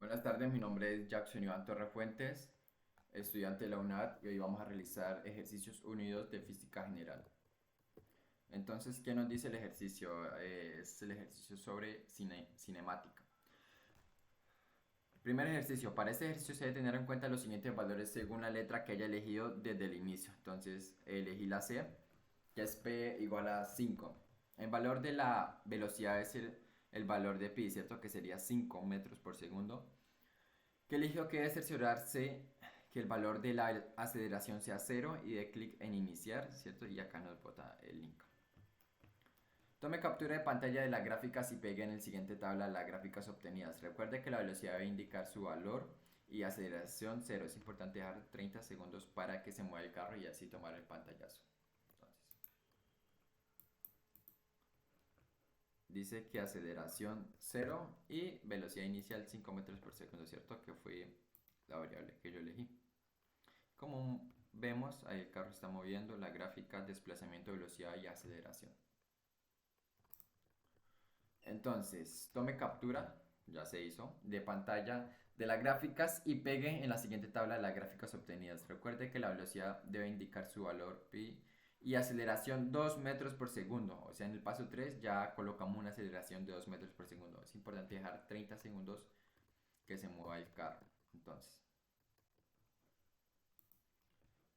Buenas tardes, mi nombre es Jackson Iván Torrefuentes, estudiante de la UNAD y hoy vamos a realizar ejercicios unidos de física general. Entonces, ¿qué nos dice el ejercicio? Es el ejercicio sobre cinemática. Primer ejercicio. Para este ejercicio se debe tener en cuenta los siguientes valores según la letra que haya elegido desde el inicio. Entonces, elegí la C, que es P igual a 5. El valor de la velocidad es el valor de pi, ¿cierto? Que sería 5 metros por segundo. Que eligió que debe cerciorarse que el valor de la aceleración sea cero y dé clic en iniciar, ¿cierto? Y acá nos bota el link. Tome captura de pantalla de las gráficas y pegue en el siguiente tabla las gráficas obtenidas. Recuerde que la velocidad debe indicar su valor y aceleración cero. Es importante dejar 30 segundos para que se mueva el carro y así tomar el pantallazo. Entonces, dice que aceleración cero y velocidad inicial 5 metros por segundo, ¿cierto? Que fue la variable que yo elegí. Como vemos, ahí el carro está moviendo la gráfica desplazamiento, velocidad y aceleración. Entonces, tome captura, ya se hizo, de pantalla de las gráficas y pegue en la siguiente tabla las gráficas obtenidas. Recuerde que la velocidad debe indicar su valor pi y aceleración 2 metros por segundo. O sea, en el paso 3 ya colocamos una aceleración de 2 metros por segundo. Es importante dejar 30 segundos que se mueva el carro. Entonces,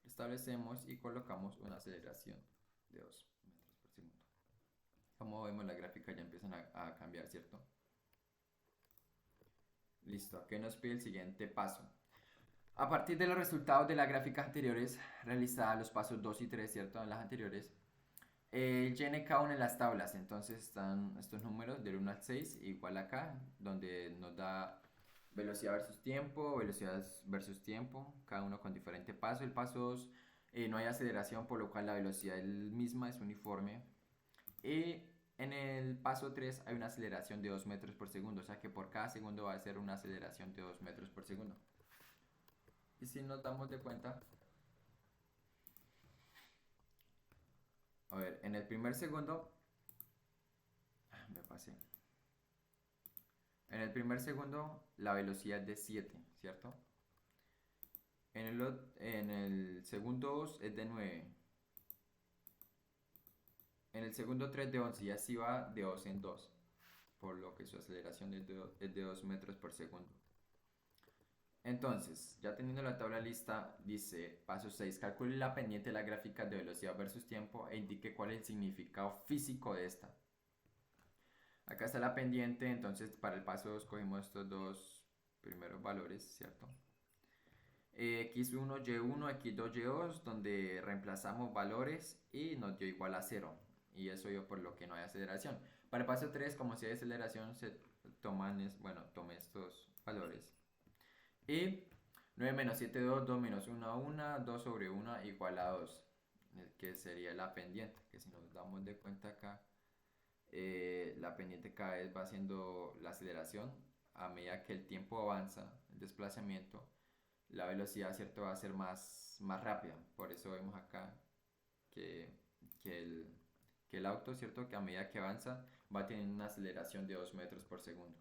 establecemos y colocamos una aceleración de 2 metros por segundo. Como vemos, la gráfica ya empiezan a cambiar, ¿cierto? Listo, aquí nos pide el siguiente paso. A partir de los resultados de las gráficas anteriores, realizadas los pasos 2 y 3, ¿cierto? En las anteriores, llene cada una de las tablas. Entonces están estos números del 1 al 6, igual acá, donde nos da velocidad versus tiempo, velocidad versus tiempo, cada uno con diferente paso. El paso 2 no hay aceleración, por lo cual la velocidad es misma, es uniforme. Y en el paso 3 hay una aceleración de 2 metros por segundo, o sea que por cada segundo va a ser una aceleración de 2 metros por segundo. Y si nos damos de cuenta, a ver, en el primer segundo, me pasé. En el primer segundo la velocidad es de 7, ¿cierto? En el segundo 2 es de 9. En el segundo 3 de 11 y así va de 2 en 2, por lo que su aceleración es de 2 metros por segundo. Entonces, ya teniendo la tabla lista, dice paso 6, calcule la pendiente de la gráfica de velocidad versus tiempo e indique cuál es el significado físico de esta. Acá está la pendiente, entonces para el paso 2 cogimos estos dos primeros valores, ¿cierto? X1, Y1, X2, Y2, donde reemplazamos valores y nos dio igual a 0. Y eso dio por lo que no hay aceleración. Para el paso 3, como si hay aceleración, se toman, bueno, tomé estos valores. Y 9 menos 7, 2, 2 menos 1, 1, 2 sobre 1 igual a 2, que sería la pendiente, que si nos damos de cuenta acá, la pendiente cada vez va haciendo la aceleración a medida que el tiempo avanza, el desplazamiento, la velocidad, ¿cierto? Va a ser más rápida. Por eso vemos acá que, que, el, que el auto, ¿cierto? Que a medida que avanza va teniendo una aceleración de 2 metros por segundo.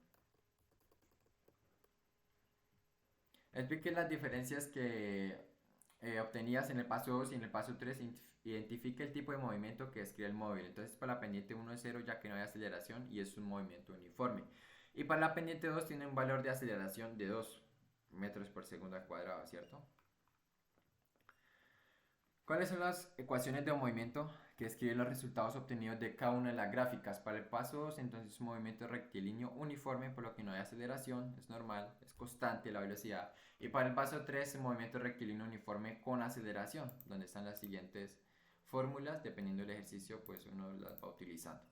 Explique las diferencias que obtenías en el paso 2 y en el paso 3. Identifique el tipo de movimiento que describe el móvil. Entonces para la pendiente 1 es 0 ya que no hay aceleración y es un movimiento uniforme. Y para la pendiente 2 tiene un valor de aceleración de 2 metros por segundo al cuadrado, ¿cierto? ¿Cuáles son las ecuaciones de movimiento que describen los resultados obtenidos de cada una de las gráficas? Para el paso 2, entonces un movimiento rectilíneo uniforme, por lo que no hay aceleración, es normal, es constante la velocidad. Y para el paso 3, un movimiento rectilíneo uniforme con aceleración, donde están las siguientes fórmulas, dependiendo del ejercicio, pues uno las va utilizando.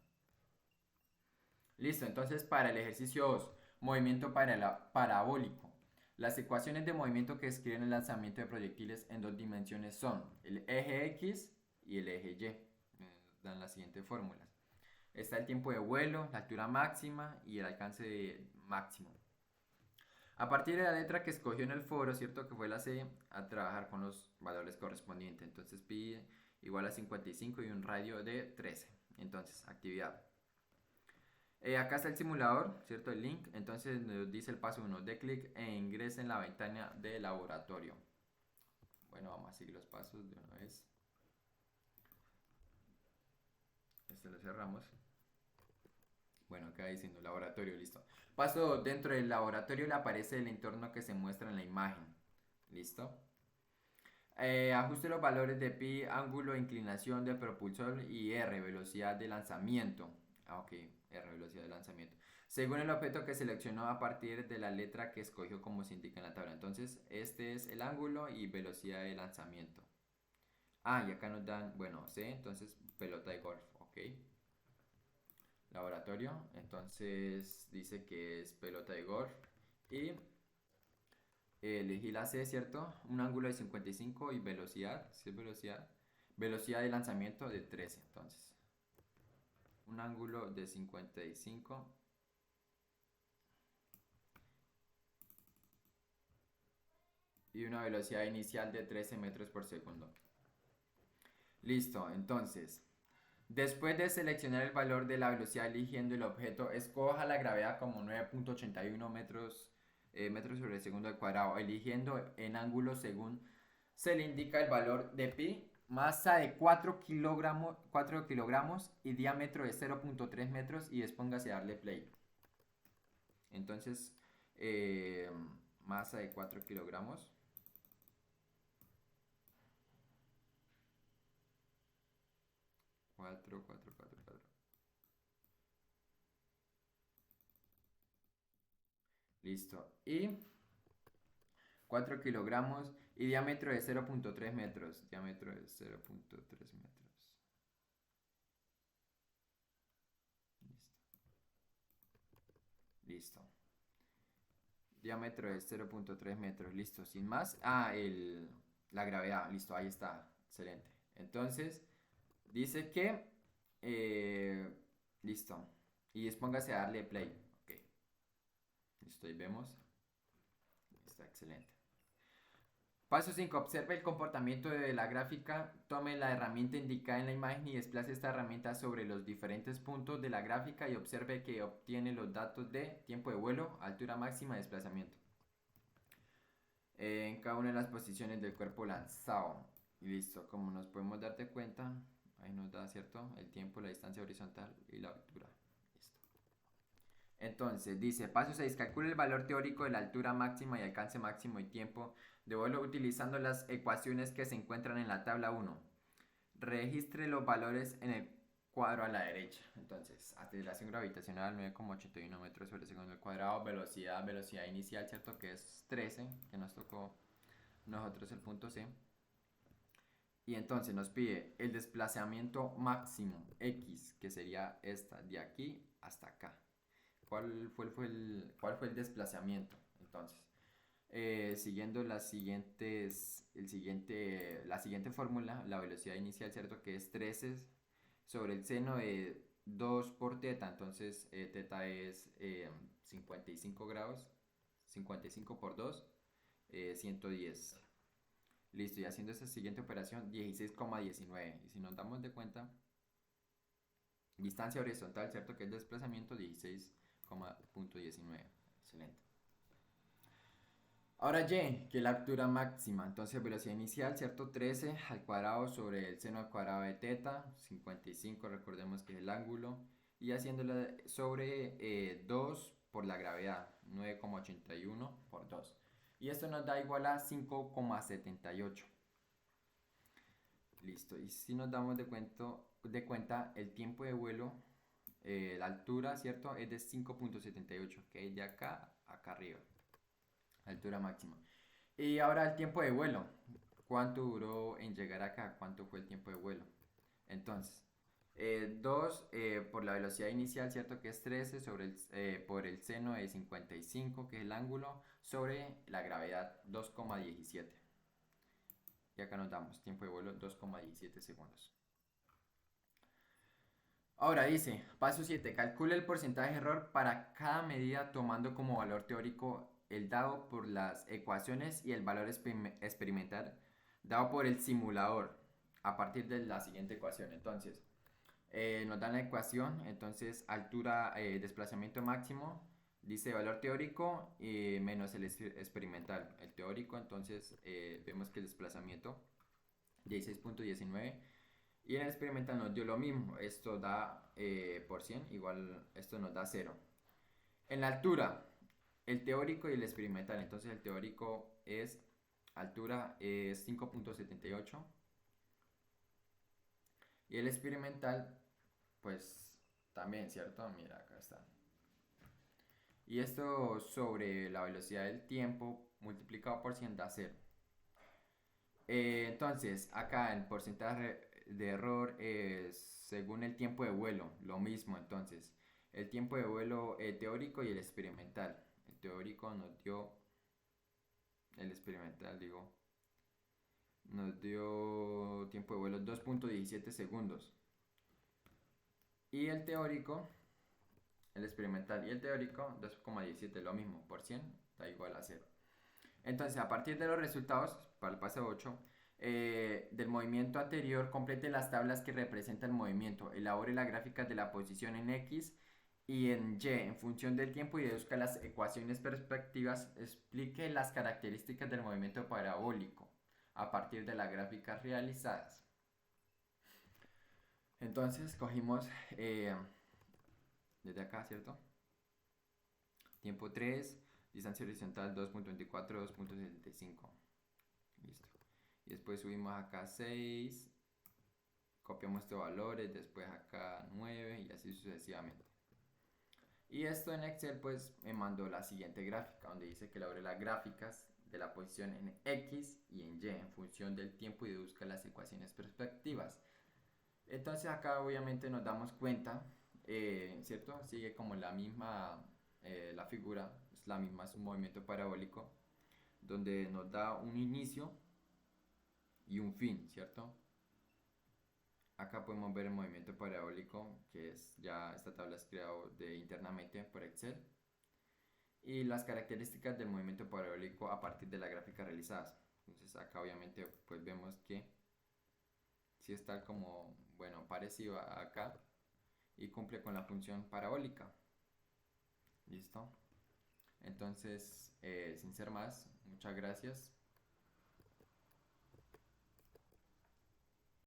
Listo, entonces para el ejercicio 2, movimiento parabólico. Las ecuaciones de movimiento que describen el lanzamiento de proyectiles en dos dimensiones son el eje X y el eje Y. Dan las siguientes fórmulas. Está el tiempo de vuelo, la altura máxima y el alcance máximo. A partir de la letra que escogió en el foro, ¿cierto? Que fue la C, a trabajar con los valores correspondientes. Entonces pi igual a 55 y un radio de 13. Entonces, actividad. Acá está el simulador, ¿cierto? El link. Entonces nos dice el paso 1. De clic e ingrese en la ventana de laboratorio. Bueno, vamos a seguir los pasos de una vez. Este lo cerramos. Bueno, acá diciendo laboratorio, listo. Paso 2. Dentro del laboratorio le aparece el entorno que se muestra en la imagen. ¿Listo? Ajuste los valores de pi, ángulo de inclinación del propulsor y r, velocidad de lanzamiento. Ok, r, velocidad de lanzamiento. Según el objeto que seleccionó a partir de la letra que escogió como se indica en la tabla. Entonces, este es el ángulo y velocidad de lanzamiento. Y acá nos dan, bueno, C, entonces pelota de golf, ok. Laboratorio, entonces dice que es pelota de golf. Y elegí la C, ¿cierto? Un ángulo de 55 y velocidad, ¿sí es velocidad? Velocidad de lanzamiento de 13, entonces. Un ángulo de 55 y una velocidad inicial de 13 metros por segundo. Listo, entonces, después de seleccionar el valor de la velocidad eligiendo el objeto, escoja la gravedad como 9.81 metros, metros sobre segundo al cuadrado, eligiendo en ángulo según se le indica el valor de pi, masa de 4 kilogramos y diámetro de 0.3 metros y despóngase a darle play. Entonces, masa de 4 kilogramos. Cuatro. Listo. Y 4 kilogramos y diámetro de 0.3 metros. Diámetro de 0.3 metros. Listo. Diámetro de 0.3 metros. Listo. Sin más. La gravedad. Listo. Ahí está. Excelente. Entonces, dice que... listo. Y expóngase a darle play. Ok. Listo. Ahí vemos. Está excelente. Paso 5. Observe el comportamiento de la gráfica. Tome la herramienta indicada en la imagen y desplace esta herramienta sobre los diferentes puntos de la gráfica y observe que obtiene los datos de tiempo de vuelo, altura máxima y desplazamiento. En cada una de las posiciones del cuerpo lanzado. Y listo. Como nos podemos darte cuenta, ahí nos da, ¿cierto? El tiempo, la distancia horizontal y la altura. Entonces, dice, paso 6, calcule el valor teórico de la altura máxima y alcance máximo y tiempo de vuelo utilizando las ecuaciones que se encuentran en la tabla 1. Registre los valores en el cuadro a la derecha. Entonces, aceleración gravitacional 9,81 metros sobre segundo al cuadrado, velocidad inicial, ¿cierto? Que es 13, que nos tocó nosotros el punto C. Y entonces nos pide el desplazamiento máximo X, que sería esta, de aquí hasta acá. ¿Cuál fue el desplazamiento? Entonces, siguiendo la siguiente fórmula, la velocidad inicial, ¿cierto? Que es 13 sobre el seno de 2 por teta. Entonces, teta es 55 grados. 55 por 2, 110. Listo, y haciendo esta siguiente operación, 16,19. Y si nos damos de cuenta, distancia horizontal, ¿cierto? Que es desplazamiento 16,19. Excelente. Ahora Y, que es la altura máxima. Entonces, velocidad inicial, ¿cierto? 13 al cuadrado sobre el seno al cuadrado de teta. 55, recordemos que es el ángulo. Y haciéndola sobre 2 por la gravedad. 9,81 por 2. Y esto nos da igual a 5,78. Listo. Y si nos damos de cuenta, el tiempo de vuelo, la altura, ¿cierto? Es de 5,78, que es de acá a acá arriba. Altura máxima. Y ahora el tiempo de vuelo. ¿Cuánto duró en llegar acá? ¿Cuánto fue el tiempo de vuelo? Entonces, 2 por la velocidad inicial, ¿cierto? Que es 13 por el seno de 55, que es el ángulo, sobre la gravedad 2,17. Y acá nos damos tiempo de vuelo 2,17 segundos. Ahora dice, paso 7, calcule el porcentaje de error para cada medida tomando como valor teórico el dado por las ecuaciones y el valor experimental dado por el simulador a partir de la siguiente ecuación. Entonces, Nos dan la ecuación, entonces altura, desplazamiento máximo, dice valor teórico menos el experimental. El teórico, entonces vemos que el desplazamiento 16.19 y en el experimental nos dio lo mismo, esto da por 100, igual esto nos da 0. En la altura, el teórico y el experimental, entonces el teórico es altura es 5.78 y el experimental pues también, ¿cierto? Mira, acá está. Y esto sobre la velocidad del tiempo multiplicado por 100 da 0. Entonces, acá el porcentaje de error es según el tiempo de vuelo, lo mismo. Entonces, el tiempo de vuelo teórico y el experimental. El teórico nos dio, el experimental digo, nos dio tiempo de vuelo 2.17 segundos. Y el teórico, el experimental y el teórico 2.17, lo mismo, por 100 da igual a 0. Entonces, a partir de los resultados, para el paso 8, del movimiento anterior, complete las tablas que representan el movimiento, elabore la gráfica de la posición en X y en Y en función del tiempo y deduzca las ecuaciones perspectivas, explique las características del movimiento parabólico a partir de las gráficas realizadas. Entonces, cogimos desde acá, ¿cierto? Tiempo 3, distancia horizontal 2.24, 2.75. Listo. Y después subimos acá 6, copiamos estos valores, después acá 9 y así sucesivamente. Y esto en Excel pues me mandó la siguiente gráfica donde dice que elabore las gráficas de la posición en X y en Y en función del tiempo y deduzca las ecuaciones perspectivas. Entonces acá obviamente nos damos cuenta, ¿cierto? Sigue como la misma, la figura, es la misma, es un movimiento parabólico donde nos da un inicio y un fin, ¿cierto? Acá podemos ver el movimiento parabólico, que es ya esta tabla es creado internamente por Excel. Y las características del movimiento parabólico a partir de las gráficas realizadas. Entonces acá obviamente pues vemos que sí está como, bueno, parecido a acá y cumple con la función parabólica. ¿Listo? Entonces, sin ser más, muchas gracias.